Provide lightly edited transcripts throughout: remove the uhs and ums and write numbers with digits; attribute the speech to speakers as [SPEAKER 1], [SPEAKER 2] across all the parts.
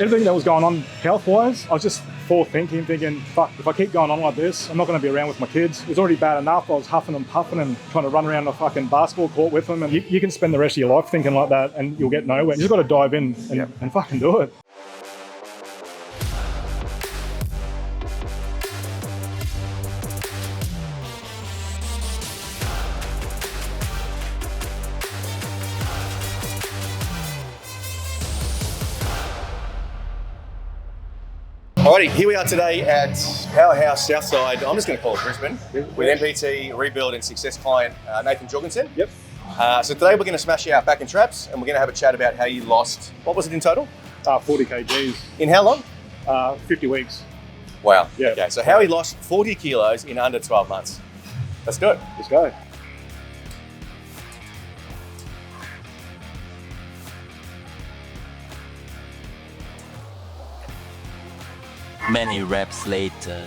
[SPEAKER 1] Everything that was going on health-wise, I was just thinking, fuck, if I keep going on like this, I'm not going to be around with my kids. It was already bad enough. I was huffing and puffing and trying to run around the fucking basketball court with them. And you can spend the rest of your life thinking like that and you'll get nowhere. You just got to dive in and fucking do it.
[SPEAKER 2] Alrighty, here we are today at Powerhouse Southside. I'm just going to call it Brisbane with MPT Rebuild and Success client Nathan Jorgensen.
[SPEAKER 1] Yep.
[SPEAKER 2] So today we're going to smash out back and traps and we're going to have a chat about how you lost, what was it in total?
[SPEAKER 1] 40 kgs.
[SPEAKER 2] In how long?
[SPEAKER 1] 50 weeks.
[SPEAKER 2] Wow.
[SPEAKER 1] Yeah.
[SPEAKER 2] Okay, so how he lost 40 kilos in under 12 months. Let's do it.
[SPEAKER 1] Let's go.
[SPEAKER 3] Many reps later.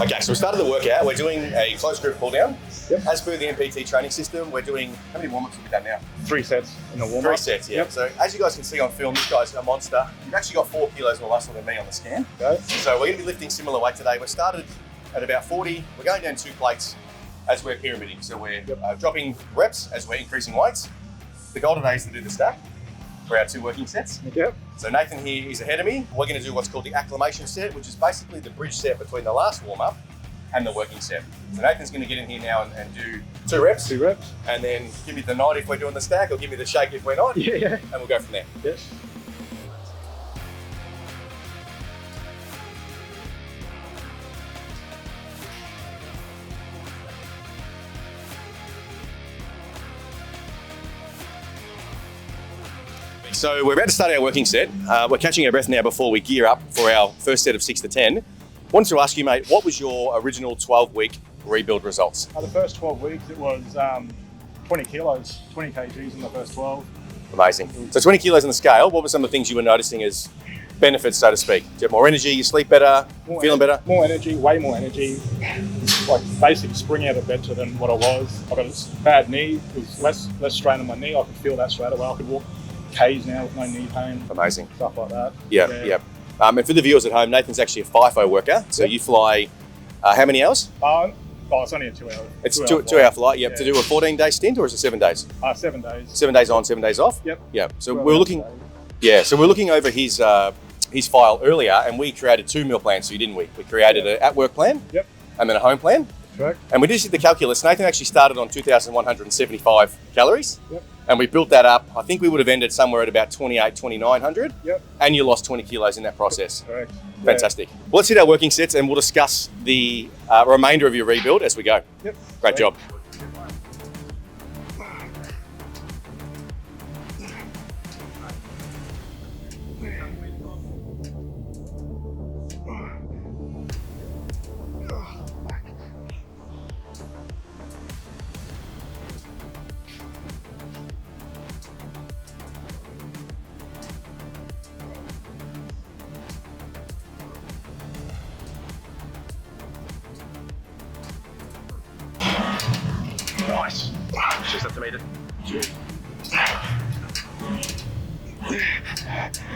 [SPEAKER 2] Okay, so we started the workout. We're doing a close group pull down.
[SPEAKER 1] Yep.
[SPEAKER 2] As per the MPT training system, we're doing, how many warm-ups have we done now?
[SPEAKER 1] 3 sets in the warm-up.
[SPEAKER 2] 3 sets, yeah.
[SPEAKER 1] Yep.
[SPEAKER 2] So as you guys can see on film, this guy's a monster. You've actually got 4 kilos more muscle than me on the scan.
[SPEAKER 1] Okay.
[SPEAKER 2] So we're going to be lifting similar weight today. We started at about 40. We're going down 2 plates as we're pyramiding. So we're dropping reps as we're increasing weights. The goal today is to do the stack for our 2 working sets.
[SPEAKER 1] Yep.
[SPEAKER 2] So Nathan here is ahead of me. We're going to do what's called the acclimation set, which is basically the bridge set between the last warm-up and the working set. So Nathan's going to get in here now and do 2 reps.
[SPEAKER 1] 2 reps.
[SPEAKER 2] And then give me the nod if we're doing the stack, or give me the shake if we're not.
[SPEAKER 1] Yeah.
[SPEAKER 2] And we'll go from there.
[SPEAKER 1] Yes.
[SPEAKER 2] So we're about to start our working set. We're catching our breath now before we gear up for our first set of 6 to 10. Wanted to ask you, mate, what was your original 12-week rebuild results?
[SPEAKER 1] The first 12 weeks, it was 20 kilos, 20 kgs in the first 12.
[SPEAKER 2] Amazing. So 20 kilos on the scale. What were some of the things you were noticing as benefits, so to speak? Do you have more energy? You sleep better? Feeling better?
[SPEAKER 1] More energy, way more energy. Like basically spring out of bed than what I was. I got a bad knee. It was less strain on my knee. I could feel that straight away. I could walk K's now with no knee pain.
[SPEAKER 2] Amazing.
[SPEAKER 1] Stuff like that.
[SPEAKER 2] Yeah. And for the viewers at home, Nathan's actually a FIFO worker. So you fly how many hours?
[SPEAKER 1] It's only a 2 hour.
[SPEAKER 2] It's a 2 hour flight. Yep. To do a 14-day stint, or is it 7 days?
[SPEAKER 1] 7 days.
[SPEAKER 2] 7 days on, 7 days off.
[SPEAKER 1] Yep.
[SPEAKER 2] Yeah. So we're looking. Yeah. So we're looking over his file earlier, and we created 2 meal plans for you, didn't we? We created an at-work plan.
[SPEAKER 1] Yep.
[SPEAKER 2] And then a home plan.
[SPEAKER 1] Correct.
[SPEAKER 2] And we just did the calculus. Nathan actually started on 2,175 calories.
[SPEAKER 1] Yep.
[SPEAKER 2] And we built that up. I think we would have ended somewhere at about 2,900.
[SPEAKER 1] Yep.
[SPEAKER 2] And you lost 20 kilos in that process.
[SPEAKER 1] Correct.
[SPEAKER 2] Fantastic. Yeah. Well, let's hit our working sets and we'll discuss the remainder of your rebuild as we go.
[SPEAKER 1] Yep.
[SPEAKER 2] Great job. Nice. Just have to meet it.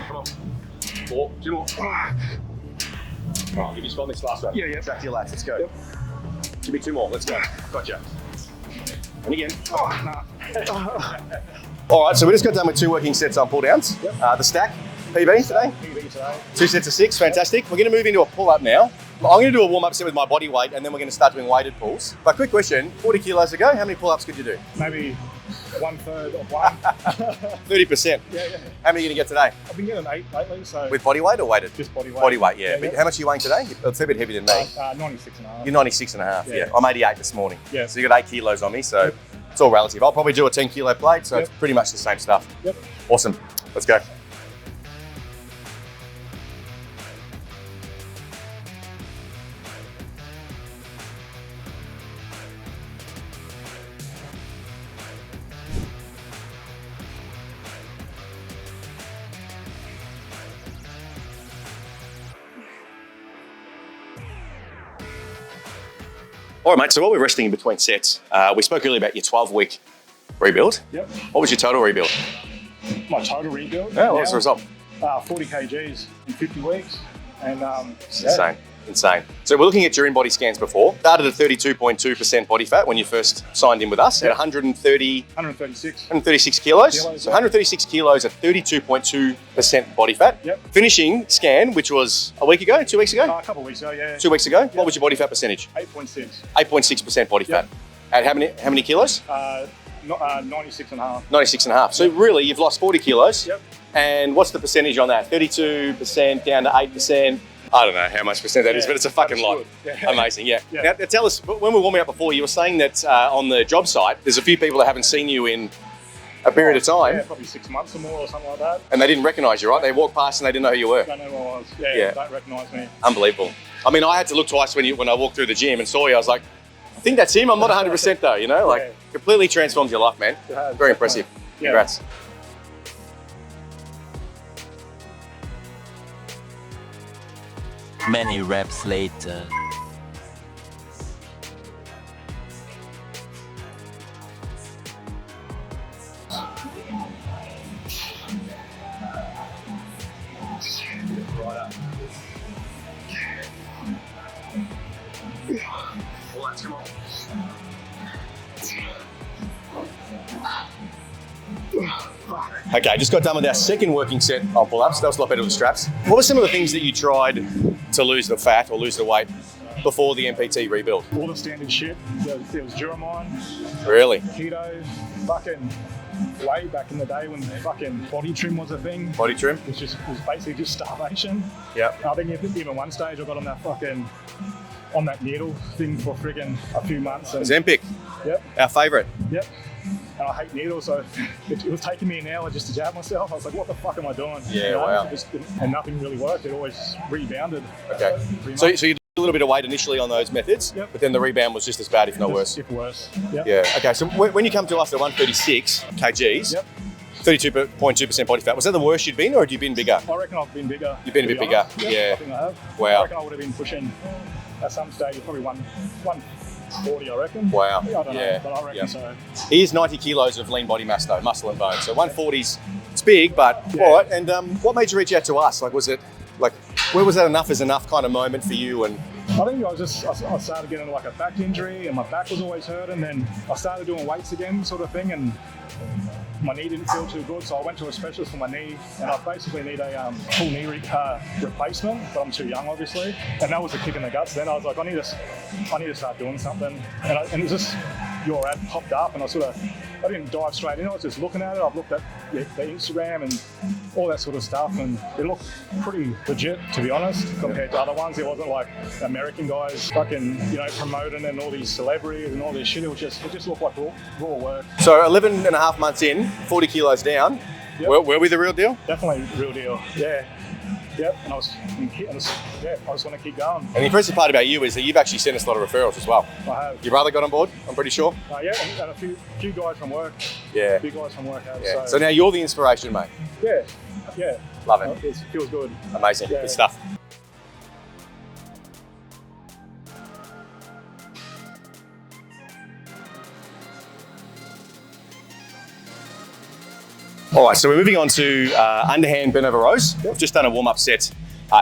[SPEAKER 2] Come on. 4, 2 more. Give you spot on this last one.
[SPEAKER 1] Yeah.
[SPEAKER 2] Back to your lats. Let's go.
[SPEAKER 1] Yep.
[SPEAKER 2] Give me 2 more. Let's go. Gotcha. And again. All right, so we just got done with 2 working sets on pull downs.
[SPEAKER 1] Yep.
[SPEAKER 2] The stack, PB today.
[SPEAKER 1] PB today.
[SPEAKER 2] 2 sets of 6, fantastic. We're going to move into a pull-up now. I'm going to do a warm-up set with my body weight, and then we're going to start doing weighted pulls. But quick question, 40 kilos ago, how many pull-ups could you do?
[SPEAKER 1] Maybe 1/3 of one.
[SPEAKER 2] 30%.
[SPEAKER 1] Yeah.
[SPEAKER 2] How many are you going to get today?
[SPEAKER 1] I've been getting 8 lately, so.
[SPEAKER 2] With body weight or weighted?
[SPEAKER 1] Just body weight.
[SPEAKER 2] Body weight, yeah. But how much are you weighing today? You're a fair bit heavier than me.
[SPEAKER 1] 96.5.
[SPEAKER 2] You're 96.5, yeah. I'm 88 this morning.
[SPEAKER 1] Yeah.
[SPEAKER 2] So you got 8 kilos on me, so it's all relative. I'll probably do a 10 kilo plate, so it's pretty much the same stuff.
[SPEAKER 1] Yep.
[SPEAKER 2] Awesome. Let's go. All right, mate, so while we're resting in between sets, we spoke earlier about your 12-week rebuild.
[SPEAKER 1] Yep.
[SPEAKER 2] What was your total rebuild?
[SPEAKER 1] my total rebuild.
[SPEAKER 2] Yeah, what was the result?
[SPEAKER 1] 40 kgs in 50 weeks. And
[SPEAKER 2] it's insane. So we're looking at your in-body scans before. Started at 32.2% body fat when you first signed in with us at 136 kilos. So 136 kilos at 32.2% body fat.
[SPEAKER 1] Yep.
[SPEAKER 2] Finishing scan, which was a week ago, 2 weeks ago?
[SPEAKER 1] A couple of weeks ago, yeah.
[SPEAKER 2] 2 weeks ago.
[SPEAKER 1] Yep.
[SPEAKER 2] What was your body fat percentage?
[SPEAKER 1] 8.6.
[SPEAKER 2] 8.6% body fat. At how many kilos?
[SPEAKER 1] 96.5.
[SPEAKER 2] 96.5. So really, you've lost 40 kilos.
[SPEAKER 1] Yep.
[SPEAKER 2] And what's the percentage on that? 32% down to 8%. I don't know how much percent that is, but it's a fucking lot.
[SPEAKER 1] Yeah.
[SPEAKER 2] Amazing, yeah. Now, tell us, when we were warming up before, you were saying that on the job site, there's a few people that haven't seen you in a period of time.
[SPEAKER 1] Yeah, probably 6 months or more or something like that.
[SPEAKER 2] And they didn't recognise you, right? They walked past and they didn't know who you were.
[SPEAKER 1] Don't know who I was. Yeah. Don't recognise me.
[SPEAKER 2] Unbelievable. I mean, I had to look twice when I walked through the gym and saw you. I was like, I think that's him. I'm not 100% though, you know? Like, completely transformed your life, man. Very impressive. Congrats.
[SPEAKER 3] Many reps later.
[SPEAKER 2] Okay, just got done with our second working set on pull-ups. That was a lot better with straps. What were some of the things that you tried to lose the fat or lose the weight before the MPT rebuild?
[SPEAKER 1] All the standard shit. There was Duramine.
[SPEAKER 2] Really?
[SPEAKER 1] Keto. Fucking way back in the day when fucking body trim was a thing.
[SPEAKER 2] Body trim?
[SPEAKER 1] It was basically just starvation.
[SPEAKER 2] Yeah.
[SPEAKER 1] I think even one stage I got on that needle thing for friggin' a few months. And,
[SPEAKER 2] Ozempic.
[SPEAKER 1] Yep.
[SPEAKER 2] Our favourite.
[SPEAKER 1] Yep. And I hate needles, so it was taking me an hour just to jab myself. I was like, what the fuck am I doing?
[SPEAKER 2] Yeah, wow.
[SPEAKER 1] And nothing really worked. It always rebounded.
[SPEAKER 2] Okay. So you did a little bit of weight initially on those methods, but then the rebound was just as bad, if not worse.
[SPEAKER 1] If worse. Yep.
[SPEAKER 2] Yeah. Okay. So when you come to us at 136 kgs, 32.2% body fat, was that the worst you'd been, or had you been bigger?
[SPEAKER 1] I reckon I've been bigger.
[SPEAKER 2] You've been a bit bigger.
[SPEAKER 1] Yep,
[SPEAKER 2] Yeah.
[SPEAKER 1] I think I have.
[SPEAKER 2] Wow.
[SPEAKER 1] I reckon I would have been pushing at some stage probably 140, I reckon.
[SPEAKER 2] Wow.
[SPEAKER 1] I don't know, but I reckon so.
[SPEAKER 2] He is 90 kilos of lean body mass though, muscle and bone. So 140's, it's big, but all right. And what made you reach out to us? Like, was it like, where was that enough is enough kind of moment for you? And
[SPEAKER 1] I think I started getting like a back injury and my back was always hurting. Then I started doing weights again sort of thing, and my knee didn't feel too good, so I went to a specialist for my knee, and I basically need a full knee replacement, but I'm too young, obviously. And that was a kick in the guts. Then I was like, I need to start doing something. And it just, your ad popped up, and I didn't dive straight in. I was just looking at it. I've looked at the Instagram and all that sort of stuff, and it looked pretty legit, to be honest, compared to other ones. It wasn't like American guys fucking, promoting and all these celebrities and all this shit. It just looked like raw work.
[SPEAKER 2] So 11 and a half months in, 40 kilos down. Yep. Were we the real deal?
[SPEAKER 1] Definitely real deal. Yeah. Yep. And I just want to keep going.
[SPEAKER 2] And the impressive part about you is that you've actually sent us a lot of referrals as well.
[SPEAKER 1] I have.
[SPEAKER 2] Your brother got on board, I'm pretty sure.
[SPEAKER 1] Yeah, and a few guys from work.
[SPEAKER 2] Yeah.
[SPEAKER 1] A few guys from work have.
[SPEAKER 2] Yeah. So now you're the inspiration, mate.
[SPEAKER 1] Yeah. Yeah.
[SPEAKER 2] Love it.
[SPEAKER 1] It feels good.
[SPEAKER 2] Amazing.
[SPEAKER 1] Yeah.
[SPEAKER 2] Good stuff. All right, so we're moving on to underhand bent over rows. We've just done a warm-up set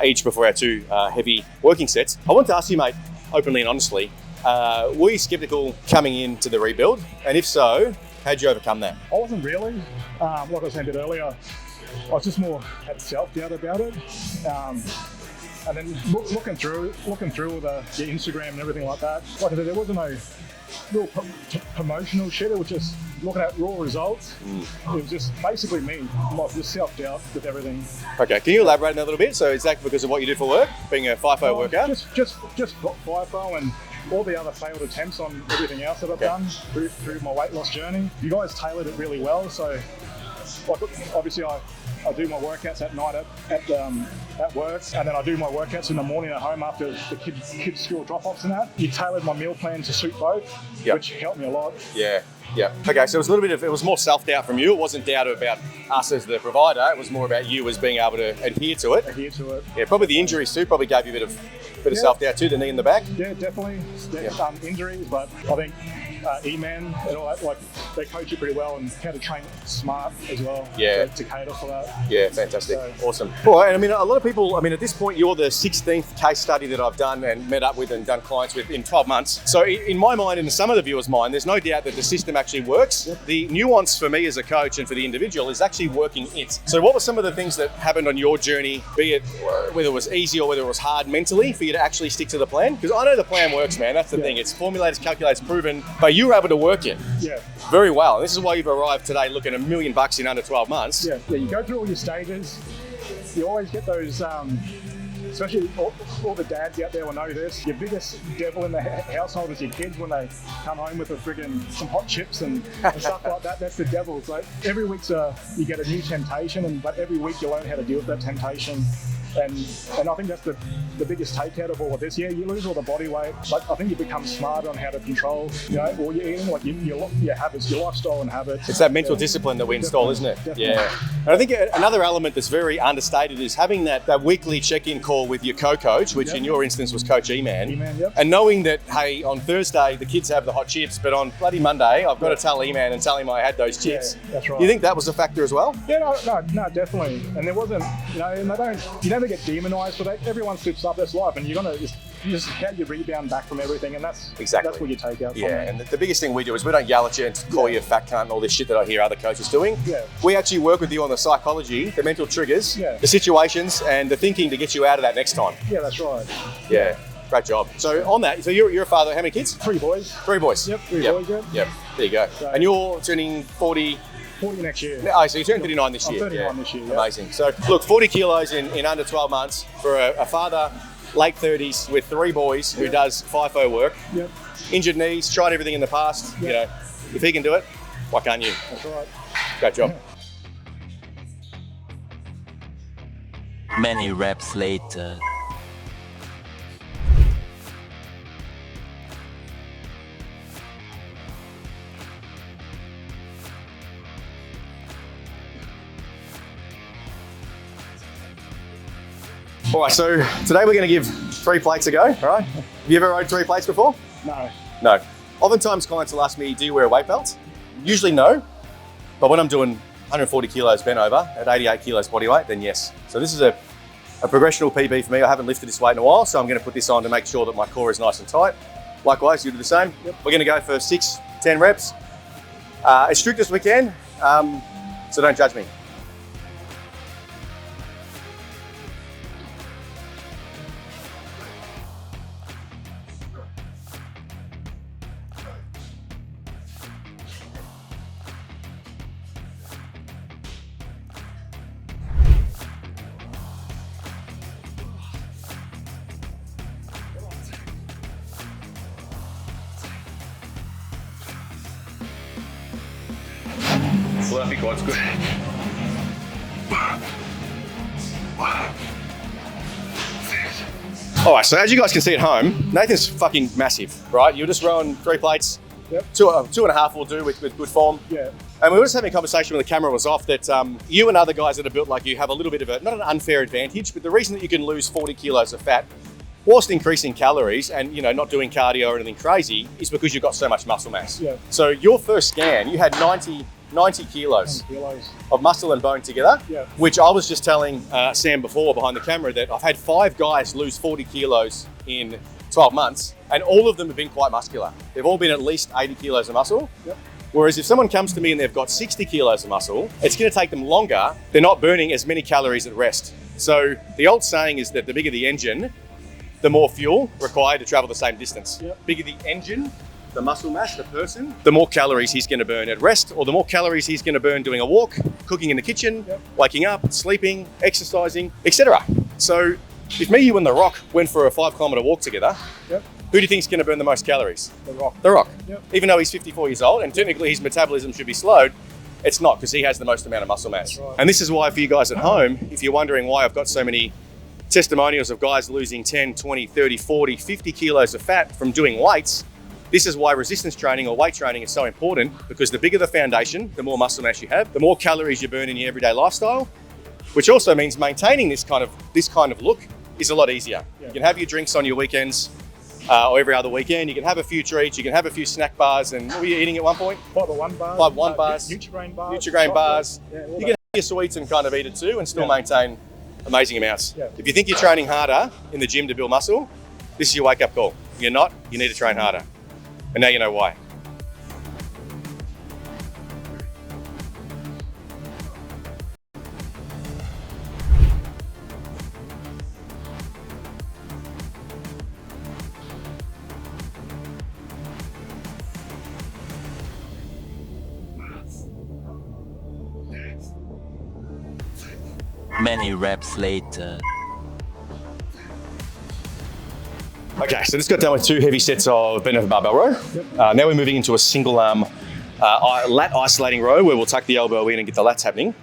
[SPEAKER 2] each before our two heavy working sets. I want to ask you, mate, openly and honestly, were you skeptical coming into the rebuild? And if so, how'd you overcome that?
[SPEAKER 1] I wasn't really. Like I was saying a bit earlier, I was just more had self-doubt about it. And then looking through all the Instagram and everything like that, like I said, there wasn't no real promotional shit. It was just looking at raw results. It was just basically me, just self-doubt with everything.
[SPEAKER 2] Okay, can you elaborate on that a little bit? So is that because of what you do for work, being a FIFO workout?
[SPEAKER 1] Just FIFO and all the other failed attempts on everything else that I've done through my weight loss journey. You guys tailored it really well. So like, obviously I do my workouts at night at work, and then I do my workouts in the morning at home after the kids' school drop-offs and that. You tailored my meal plan to suit both, which helped me a lot.
[SPEAKER 2] Yeah. Yeah. Okay, so it was more self-doubt from you. It wasn't doubt about us as the provider. It was more about you as being able to adhere to it. Yeah, probably the injuries too probably gave you a bit of self-doubt too, the knee in the back.
[SPEAKER 1] Yeah, definitely. Injuries, but I think E-Man and all that. Like they coach you pretty well and how to train smart as well.
[SPEAKER 2] Yeah.
[SPEAKER 1] To cater for that.
[SPEAKER 2] Yeah, fantastic. Awesome. All right, and I mean, a lot of people, I mean, at this point, you're the 16th case study that I've done and met up with and done clients with in 12 months. So in my mind and in some of the viewers' mind, there's no doubt that the system actually works. Yep. The nuance for me as a coach and for the individual is actually working it. So what were some of the things that happened on your journey, be it whether it was easy or whether it was hard mentally for you to actually stick to the plan? Because I know the plan works, man. That's the thing. It's formulated, calculated, proven, but you were able to work it very well. This is why you've arrived today looking $1 million in under 12 months.
[SPEAKER 1] Yeah, you go through all your stages. You always get those, especially all the dads out there will know this. Your biggest devil in the household is your kids when they come home with some hot chips and stuff like that. That's the devil. So every week you get a new temptation, but every week you learn how to deal with that temptation. And I think that's the biggest takeout of all of this. Yeah, you lose all the body weight, but I think you become smarter on how to control, all your eating, like your habits, your lifestyle and habits.
[SPEAKER 2] It's that mental discipline that we install, isn't it?
[SPEAKER 1] Definitely.
[SPEAKER 2] Yeah. And I think another element that's very understated is having that weekly check-in call with your co-coach, which in your instance was Coach E-Man.
[SPEAKER 1] E-Man, yep.
[SPEAKER 2] And knowing that, hey, on Thursday the kids have the hot chips, but on bloody Monday I've got to tell E-Man and tell him I had those chips.
[SPEAKER 1] Yeah, that's right.
[SPEAKER 2] You think that was a factor as well?
[SPEAKER 1] Yeah, no, definitely. And there wasn't, and you never get demonized for that. Everyone slips up, that's life, and you're gonna just how you rebound back from everything, and that's what you take out from it.
[SPEAKER 2] And the biggest thing we do is we don't yell at you and call you a fat cunt and all this shit that I hear other coaches doing.
[SPEAKER 1] Yeah.
[SPEAKER 2] We actually work with you on the psychology, the mental triggers, the situations, and the thinking to get you out of that next time.
[SPEAKER 1] Yeah, that's right.
[SPEAKER 2] Yeah. Great job. So on that, so you're a father, how many kids?
[SPEAKER 1] 3 boys.
[SPEAKER 2] 3 boys?
[SPEAKER 1] Yep, 3 boys,
[SPEAKER 2] Yep, there you go. So, and you're turning 40?
[SPEAKER 1] 40 next year.
[SPEAKER 2] Oh, so you're turning 39 this year?
[SPEAKER 1] I'm 39 this year,
[SPEAKER 2] Amazing. So look, 40 kilos in under 12 months for a father, late 30s with 3 boys who does FIFO work.
[SPEAKER 1] Yep.
[SPEAKER 2] Injured knees, tried everything in the past.
[SPEAKER 1] Yep.
[SPEAKER 2] If he can do it, why can't you?
[SPEAKER 1] That's right.
[SPEAKER 2] Great job.
[SPEAKER 3] Many reps later.
[SPEAKER 2] All right, so today we're going to give 3 plates a go, all right? Have you ever rode 3 plates before?
[SPEAKER 1] No.
[SPEAKER 2] No. Oftentimes clients will ask me, do you wear a weight belt? Usually no, but when I'm doing 140 kilos bent over at 88 kilos body weight, then yes. So this is a progressional PB for me. I haven't lifted this weight in a while, so I'm going to put this on to make sure that my core is nice and tight. Likewise, you do the same. Yep. We're going to go for 6, 10 reps, as strict as we can, so don't judge me. Well, that'd be quite good. All right, so as you guys can see at home, Nathan's fucking massive, right? You're just rowing 3 plates.
[SPEAKER 1] Yep.
[SPEAKER 2] 2.5 will do with good form.
[SPEAKER 1] Yeah.
[SPEAKER 2] And we were just having a conversation when the camera was off that you and other guys that are built like you have a little bit of not an unfair advantage, but the reason that you can lose 40 kilos of fat whilst increasing calories and not doing cardio or anything crazy is because you've got so much muscle mass.
[SPEAKER 1] Yeah.
[SPEAKER 2] So your first scan, you had 90 kilos of muscle and bone together, which I was just telling Sam before behind the camera that I've had 5 guys lose 40 kilos in 12 months and all of them have been quite muscular. They've all been at least 80 kilos of muscle.
[SPEAKER 1] Yep.
[SPEAKER 2] Whereas if someone comes to me and they've got 60 kilos of muscle, it's going to take them longer. They're not burning as many calories at rest. So the old saying is that the bigger the engine, the more fuel required to travel the same distance.
[SPEAKER 1] Yep.
[SPEAKER 2] Bigger the engine, the muscle mass, the person, the more calories he's going to burn at rest, or the more calories he's going to burn doing a walk, cooking in the kitchen, waking up, sleeping, exercising, etc. So if me, you and The Rock went for a 5-kilometer walk together, who do you think is going to burn the most calories?
[SPEAKER 1] The Rock.
[SPEAKER 2] The Rock.
[SPEAKER 1] Yep.
[SPEAKER 2] Even though he's 54 years old and technically his metabolism should be slowed, it's not because he has the most amount of muscle mass.
[SPEAKER 1] Right.
[SPEAKER 2] And this is why for you guys at home, if you're wondering why I've got so many testimonials of guys losing 10, 20, 30, 40, 50 kilos of fat from doing weights, this is why resistance training or weight training is so important, because the bigger the foundation, the more muscle mass you have, the more calories you burn in your everyday lifestyle, which also means maintaining this kind of look is a lot easier. You can have your drinks on your weekends, or every other weekend. You can have a few treats, you can have a few snack bars, and what were you eating at one point?
[SPEAKER 1] Fiber-One bars.
[SPEAKER 2] Fiber-One bars.
[SPEAKER 1] Nutrigrain bars.
[SPEAKER 2] Nutrigrain bars.
[SPEAKER 1] Yeah,
[SPEAKER 2] you can have your sweets and kind of eat it too and still maintain amazing amounts.
[SPEAKER 1] Yeah.
[SPEAKER 2] If you think you're training harder in the gym to build muscle, this is your wake-up call. You're not, you need to train harder. And now you know why.
[SPEAKER 3] Many reps later.
[SPEAKER 2] Okay, so just got done with 2 heavy sets of bent over barbell row. Yep. Now we're moving into a single arm lat isolating row where we'll tuck the elbow in and get the lats happening.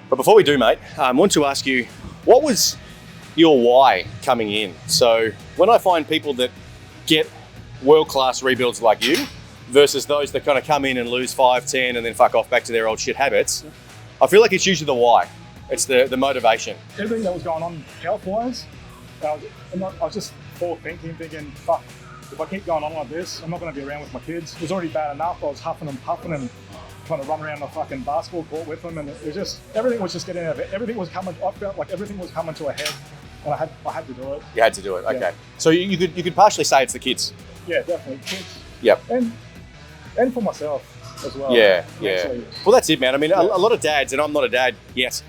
[SPEAKER 2] But before we do, mate, I want to ask you, what was your why coming in? So when I find people that get world-class rebuilds like you versus those that kind of come in and lose 5, 10 and then fuck off back to their old shit habits, I feel like it's usually the why. It's the motivation.
[SPEAKER 1] Everything that was going on health-wise, I was just thinking, fuck, if I keep going on like this, I'm not going to be around with my kids. It was already bad enough. I was huffing and puffing and trying to run around the fucking basketball court with them, and it was just, everything was just getting out of it. Everything was coming, I felt like everything was coming to a head, and I had to do it.
[SPEAKER 2] You had to do it, okay.
[SPEAKER 1] Yeah.
[SPEAKER 2] So you could partially say it's the kids.
[SPEAKER 1] Yeah, definitely, kids.
[SPEAKER 2] Yep.
[SPEAKER 1] And for myself as well.
[SPEAKER 2] Yeah,
[SPEAKER 1] actually.
[SPEAKER 2] yeah. Well, that's it, man. I mean, a lot of dads, and I'm not a dad yet,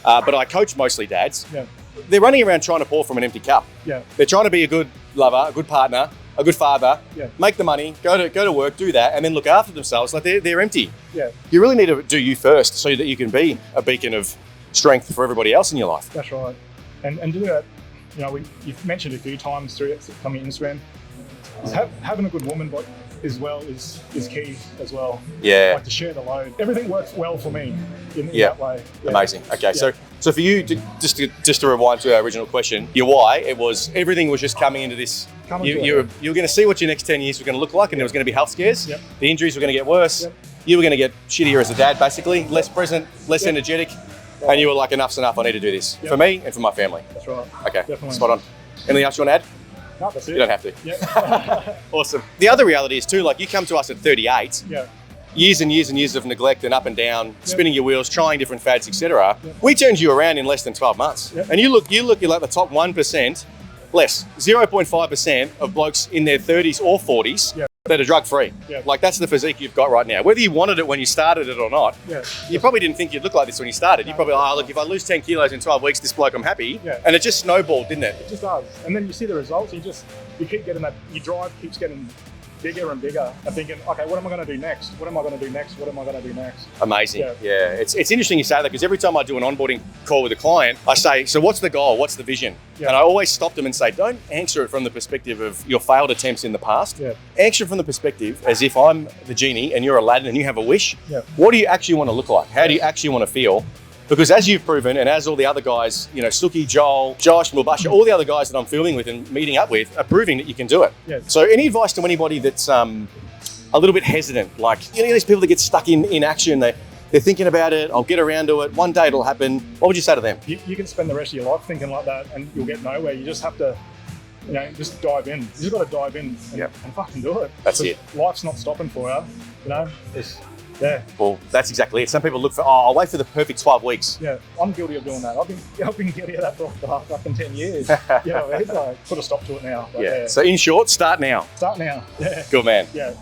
[SPEAKER 2] but I coach mostly dads.
[SPEAKER 1] Yeah.
[SPEAKER 2] They're running around trying to pour from an empty cup.
[SPEAKER 1] Yeah.
[SPEAKER 2] They're trying to be a good lover, a good partner, a good father, make the money, go to work, do that, and then look after themselves. Like they're empty.
[SPEAKER 1] Yeah.
[SPEAKER 2] You really need to do you first so that you can be a beacon of strength for everybody else in your life.
[SPEAKER 1] That's right. And do that, you've mentioned a few times through coming Instagram, having a good woman as well is key as well.
[SPEAKER 2] Yeah.
[SPEAKER 1] Like to share the load. Everything works well for me in that way. Yeah.
[SPEAKER 2] Amazing. Okay, so for you, just to rewind to our original question, your why, it was everything was just coming into this. You were going to see what your next 10 years were going to look like, and there was going to be health scares.
[SPEAKER 1] Yep.
[SPEAKER 2] The injuries were going to get worse. Yep. You were going to get shittier as a dad, basically, less present, less energetic, and you were like, enough's enough, I need to do this for me and for my family.
[SPEAKER 1] That's right.
[SPEAKER 2] Okay,
[SPEAKER 1] definitely.
[SPEAKER 2] Spot on. Anything else you want to add?
[SPEAKER 1] No, that's it.
[SPEAKER 2] You don't have to.
[SPEAKER 1] Yeah.
[SPEAKER 2] Awesome. The other reality is too, like you come to us at 38,
[SPEAKER 1] yeah.
[SPEAKER 2] years and years and years of neglect and up and down, spinning your wheels, trying different fads, etc. We turned you around in less than 12 months. And you look like the top 1%, less, 0.5% of blokes in their 30s or 40s that are drug-free.
[SPEAKER 1] Yeah.
[SPEAKER 2] Like that's the physique you've got right now. Whether you wanted it when you started it or not, you probably didn't think you'd look like this when you started. You probably, look, if I lose 10 kilos in 12 weeks, this bloke, I'm happy. Yeah. And it just snowballed, didn't it?
[SPEAKER 1] It just does. And then you see the results, you keep getting that, your drive keeps getting bigger and bigger and thinking, okay, what am I going to do next? What am I going to do next? What am I going to do next?
[SPEAKER 2] Amazing. Yeah. It's interesting you say that because every time I do an onboarding call with a client, I say, so what's the goal? What's the vision? And I always stop them and say, don't answer it from the perspective of your failed attempts in the past. Answer it from the perspective as if I'm the genie and you're Aladdin and you have a wish. What do you actually want to look like? How do you actually want to feel? Because as you've proven, and as all the other guys, Suki, Joel, Josh, Mubasha, all the other guys that I'm filming with and meeting up with are proving that you can do it. So any advice to anybody that's a little bit hesitant, like, these people that get stuck in action, they're thinking about it, I'll get around to it, one day it'll happen. What would you say to them?
[SPEAKER 1] You can spend the rest of your life thinking like that and you'll get nowhere. You just have to, just dive in. You just got to dive in and fucking do it.
[SPEAKER 2] That's it.
[SPEAKER 1] Life's not stopping for you, Yeah.
[SPEAKER 2] Well, that's exactly it. Some people look for, I'll wait for the perfect 12 weeks.
[SPEAKER 1] Yeah, I'm guilty of doing that. I've been guilty of that for the last fucking 10 years. It's like, put a stop to it now. But
[SPEAKER 2] So in short, start now.
[SPEAKER 1] Start now. Yeah.
[SPEAKER 2] Good man.
[SPEAKER 1] Yeah.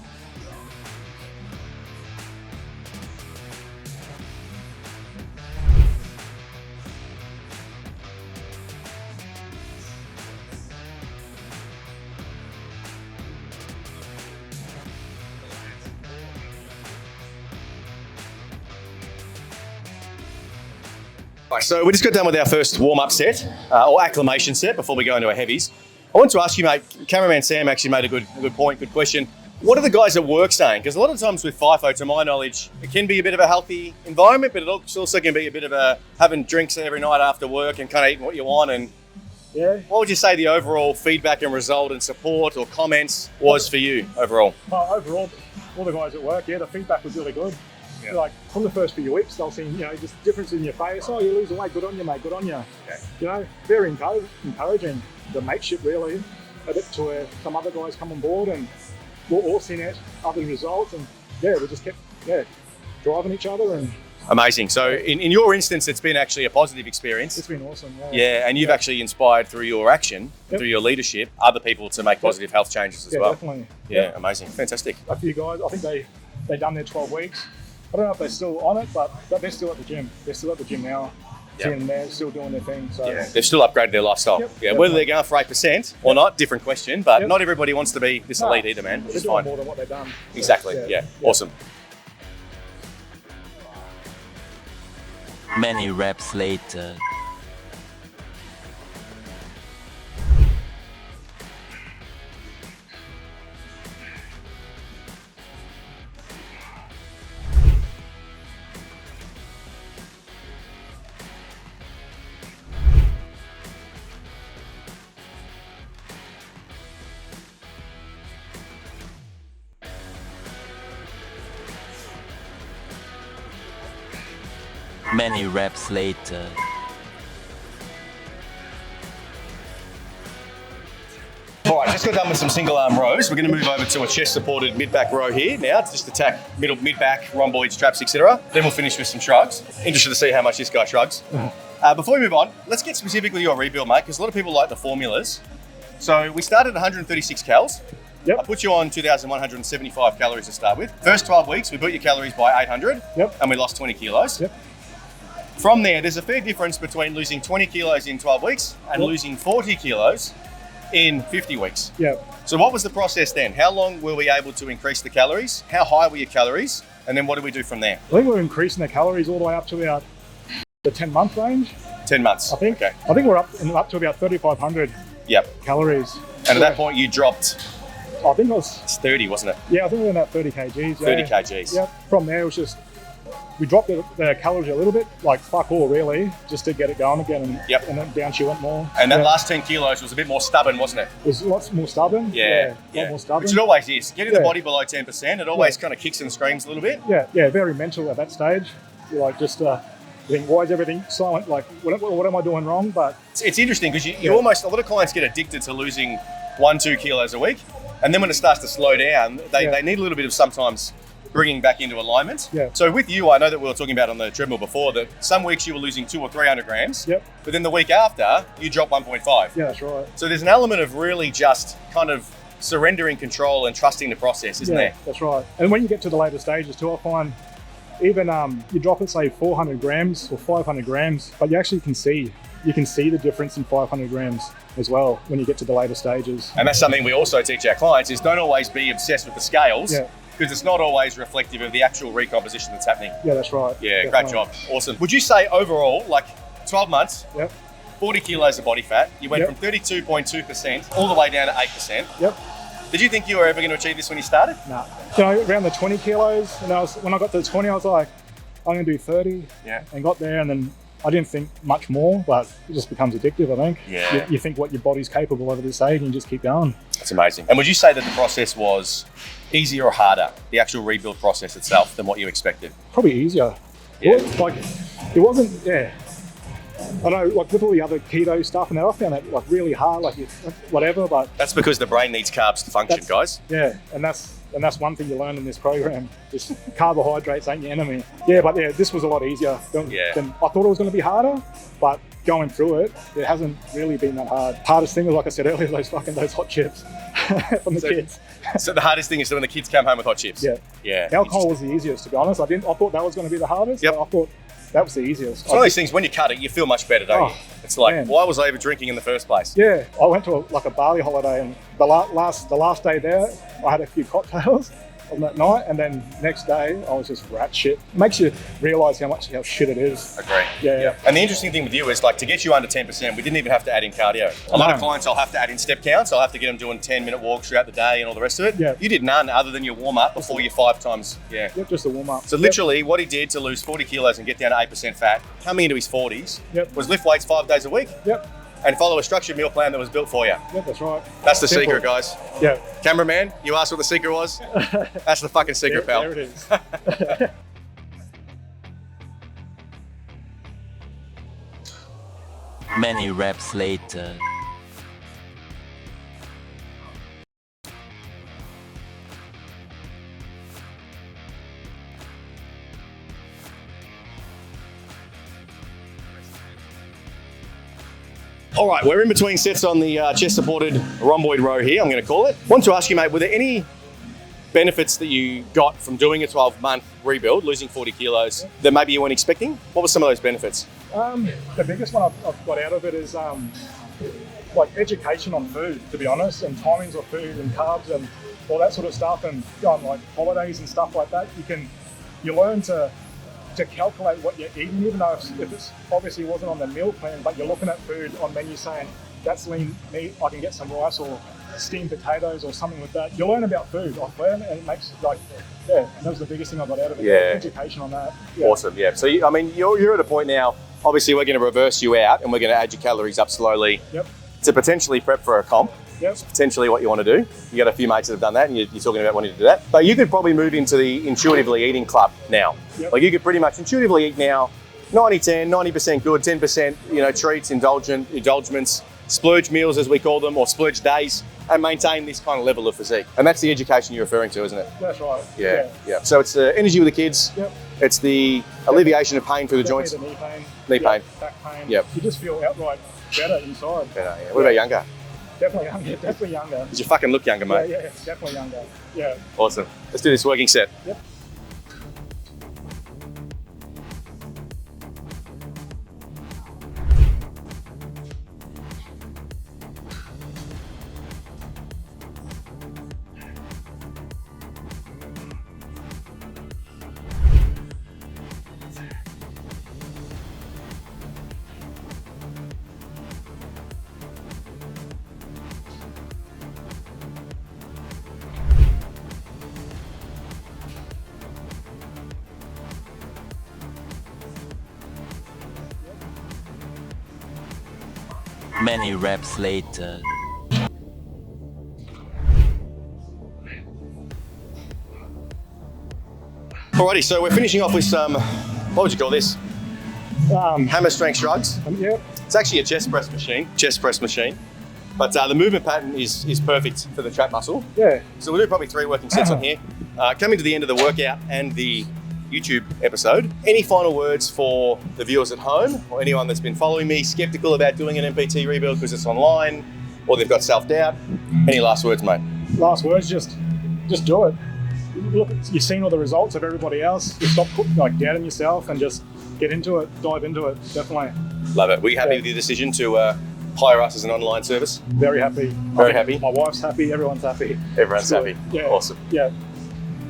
[SPEAKER 2] Right, so we just got done with our first warm-up set, or acclimation set, before we go into our heavies. I want to ask you, mate, cameraman Sam actually made a good point, good question. What are the guys at work saying? Because a lot of times with FIFO, to my knowledge, it can be a bit of a healthy environment, but it also can be a bit of a having drinks every night after work and kind of eating what you want. And what would you say the overall feedback and result and support or comments was for you overall?
[SPEAKER 1] Overall, all the guys at work, the feedback was really good. Like from the first few weeks, they'll see, just difference in your face. Oh, you're losing weight. Good on you, mate. Good on you. Very encouraging. The mateship, really. a bit to where some other guys come on board and we're all seeing it, other results, and yeah, we just kept driving each other. And
[SPEAKER 2] amazing. So in your instance, it's been actually a positive experience.
[SPEAKER 1] it's been awesome.
[SPEAKER 2] Yeah, and you've actually inspired through your action, through your leadership, other people to make positive health changes as well.
[SPEAKER 1] Definitely.
[SPEAKER 2] Yeah, amazing, fantastic.
[SPEAKER 1] A few guys, I think they done their 12 weeks. I don't know if they're still on it, but they're still at the gym. They're still at the gym now. And they're still doing their thing. So
[SPEAKER 2] they've still upgraded their lifestyle. Whether they're going for 8% or not, different question. But not everybody wants to be this elite either, man.
[SPEAKER 1] They're doing more than what they've done.
[SPEAKER 2] Exactly. Awesome.
[SPEAKER 3] Many reps later. Many reps later.
[SPEAKER 2] All right, just got done with some single arm rows. We're going to move over to a chest supported mid back row here now to just attack mid back, rhomboids, traps, etc. Then we'll finish with some shrugs. Interested to see how much this guy shrugs. Before we move on, let's get specifically your rebuild, mate, because a lot of people like the formulas. So we started at 136 calories. I put you on 2,175 calories to start with. First 12 weeks, we built your calories by 800 and we lost 20 kilos. From there, there's a fair difference between losing 20 kilos in 12 weeks and losing 40 kilos in 50 weeks. So what was the process then? How long were we able to increase the calories? How high were your calories? And then what did we do from there?
[SPEAKER 1] I think we're increasing the calories all the way up to about the 10-month range.
[SPEAKER 2] 10 months.
[SPEAKER 1] I think.
[SPEAKER 2] Okay.
[SPEAKER 1] I think we're up to about 3,500 calories.
[SPEAKER 2] And at that point, you dropped.
[SPEAKER 1] I think it was.
[SPEAKER 2] It's 30, wasn't it?
[SPEAKER 1] Yeah, I think we were about 30 kgs.
[SPEAKER 2] 30 kgs.
[SPEAKER 1] Yeah. From there, it was just we dropped the calories a little bit, like fuck all really, just to get it going again, and then down she went more.
[SPEAKER 2] And that last 10 kilos was a bit more stubborn, wasn't it?
[SPEAKER 1] It was lots more stubborn. A lot more stubborn.
[SPEAKER 2] Which it always is. Getting the body below 10%, it always kind of kicks and screams a little bit.
[SPEAKER 1] Yeah, very mental at that stage. You're like just you think, why is everything silent? Like, what am I doing wrong? But
[SPEAKER 2] it's interesting because you almost, a lot of clients get addicted to losing 1-2 kilos a week. And then when it starts to slow down, they need a little bit of sometimes bringing back into alignment. So with you, I know that we were talking about on the treadmill before that some weeks you were losing 200 or 300 grams, but then the week after you drop 1.5.
[SPEAKER 1] Yeah, that's right.
[SPEAKER 2] So there's an element of really just kind of surrendering control and trusting the process, isn't there?
[SPEAKER 1] That's right. And when you get to the later stages too, I find even you drop it, say 400 grams or 500 grams, but you actually can see the difference in 500 grams as well when you get to the later stages.
[SPEAKER 2] And that's something we also teach our clients is don't always be obsessed with the scales because it's not always reflective of the actual recomposition that's happening.
[SPEAKER 1] Yeah, that's right.
[SPEAKER 2] Yeah, great job. Awesome. Would you say overall, like 12 months, 40 kilos of body fat, you went from 32.2% all the way down to 8%. Did you think you were ever going to achieve this when you started?
[SPEAKER 1] No. You know, around the 20 kilos, and when I got to the 20, I was like, I'm going to do 30. And got there, and then I didn't think much more, but it just becomes addictive, I think. You think what your body's capable of at this age and you just keep going. That's
[SPEAKER 2] amazing. And would you say that the process was easier or harder, the actual rebuild process itself, than what you expected?
[SPEAKER 1] Probably easier. It wasn't, I know, like with all the other keto stuff and that, I found that like really hard, like whatever, but...
[SPEAKER 2] That's because the brain needs carbs to function, guys.
[SPEAKER 1] Yeah, and that's one thing you learn in this program. Just carbohydrates ain't your enemy. But this was a lot easier than I thought it was going to be harder, but going through it hasn't really been that hard. Hardest thing was, like I said earlier, those hot chips from the kids.
[SPEAKER 2] So the hardest thing is when the kids come home with hot chips? Yeah.
[SPEAKER 1] Alcohol was the easiest, to be honest. I thought that was going to be the hardest. I thought that was the easiest.
[SPEAKER 2] It's one of these things, when you cut it, you feel much better, don't you? It's like, why was I ever drinking in the first place?
[SPEAKER 1] Yeah, I went to a Bali holiday, and the last day there, I had a few cocktails on that night, and then next day I was just rat shit. It makes you realise how shit it is.
[SPEAKER 2] Agree. Yeah. And the interesting thing with you is, like, to get you under 10%, we didn't even have to add in cardio. A lot of clients, I'll have to add in step counts. I'll have to get them doing 10-minute walks throughout the day and all the rest of it. You did none other than your warm-up before your 5 times.
[SPEAKER 1] Just a warm-up.
[SPEAKER 2] So literally what he did to lose 40 kilos and get down to 8% fat, coming into his 40s, was lift weights 5 days a week. And follow a structured meal plan that was built for you.
[SPEAKER 1] That's right.
[SPEAKER 2] That's the secret, guys.
[SPEAKER 1] Yeah.
[SPEAKER 2] Cameraman, you asked what the secret was? That's the fucking secret, pal.
[SPEAKER 1] There it is.
[SPEAKER 3] Many reps later.
[SPEAKER 2] All right, we're in between sets on the chest-supported rhomboid row here, I'm going to call it. Want to ask you, mate, were there any benefits that you got from doing a 12-month rebuild, losing 40 kilos, that maybe you weren't expecting? What were some of those benefits?
[SPEAKER 1] The biggest one I've got out of it is like education on food, to be honest, and timings of food and carbs and all that sort of stuff, and on like holidays and stuff like that. You learn to calculate what you're eating, even though if it's obviously wasn't on the meal plan, but you're looking at food on menus saying that's lean meat, I can get some rice or steamed potatoes or something like that. You learn about food off there, and it makes that was the biggest thing I got out of it.
[SPEAKER 2] Yeah.
[SPEAKER 1] Education on that.
[SPEAKER 2] Yeah. Awesome, yeah. So you're at a point now, obviously we're going to reverse you out and we're going to add your calories up slowly to potentially prep for a comp. That's potentially what you want to do. You got a few mates that have done that and you're talking about wanting to do that. But you could probably move into the intuitively eating club now. Like you could pretty much intuitively eat now, 90-10, 90% good, 10% treats, indulgements, splurge meals as we call them, or splurge days, and maintain this kind of level of physique. And that's the education you're referring to, isn't it?
[SPEAKER 1] That's right.
[SPEAKER 2] Yeah. So it's the energy with the kids. It's the alleviation of pain through the joints.
[SPEAKER 1] The knee pain. Back pain.
[SPEAKER 2] You
[SPEAKER 1] just feel outright better inside.
[SPEAKER 2] What about younger?
[SPEAKER 1] Definitely younger.
[SPEAKER 2] Because you fucking look younger, mate.
[SPEAKER 1] Yeah, definitely younger. Yeah.
[SPEAKER 2] Awesome. Let's do this working set.
[SPEAKER 1] Yep.
[SPEAKER 3] Many reps later.
[SPEAKER 2] Alrighty, so we're finishing off with some, what would you call this? Hammer strength shrugs. It's actually a chest press machine. But the movement pattern is perfect for the trap muscle.
[SPEAKER 1] Yeah.
[SPEAKER 2] So we'll do probably 3 working sets on here. Coming to the end of the workout and the YouTube episode, any final words for the viewers at home or anyone that's been following me, skeptical about doing an MPT rebuild because it's online or they've got self-doubt? Any last words, mate?
[SPEAKER 1] Last words, just do it. Look, you've seen all the results of everybody else. You stop doubting yourself and just get into it, dive into it, definitely.
[SPEAKER 2] Love it. Were you happy with your decision to hire us as an online service?
[SPEAKER 1] Very happy.
[SPEAKER 2] Very happy?
[SPEAKER 1] My wife's happy, everyone's happy.
[SPEAKER 2] Everyone's happy.
[SPEAKER 1] Yeah.
[SPEAKER 2] Awesome.
[SPEAKER 1] Yeah.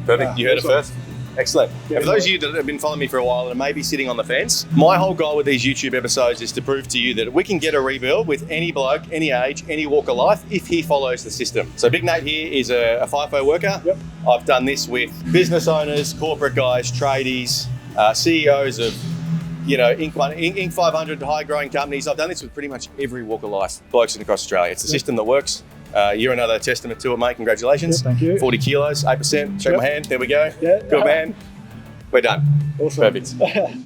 [SPEAKER 2] Perfect. You heard it first. Excellent.
[SPEAKER 1] Yeah,
[SPEAKER 2] for those of you that have been following me for a while and may be sitting on the fence, my whole goal with these YouTube episodes is to prove to you that we can get a rebuild with any bloke, any age, any walk of life if he follows the system. So Big Nate here is a FIFO worker. I've done this with business owners, corporate guys, tradies, CEOs of Inc. 500 high growing companies. I've done this with pretty much every walk of life, blokes across Australia. It's a system that works. You're another testament to it, mate. Congratulations.
[SPEAKER 1] Thank you.
[SPEAKER 2] 40 kilos, 8%. Shake my hand. There we go.
[SPEAKER 1] Yeah.
[SPEAKER 2] Good man. We're done.
[SPEAKER 1] Awesome.
[SPEAKER 2] Perfect.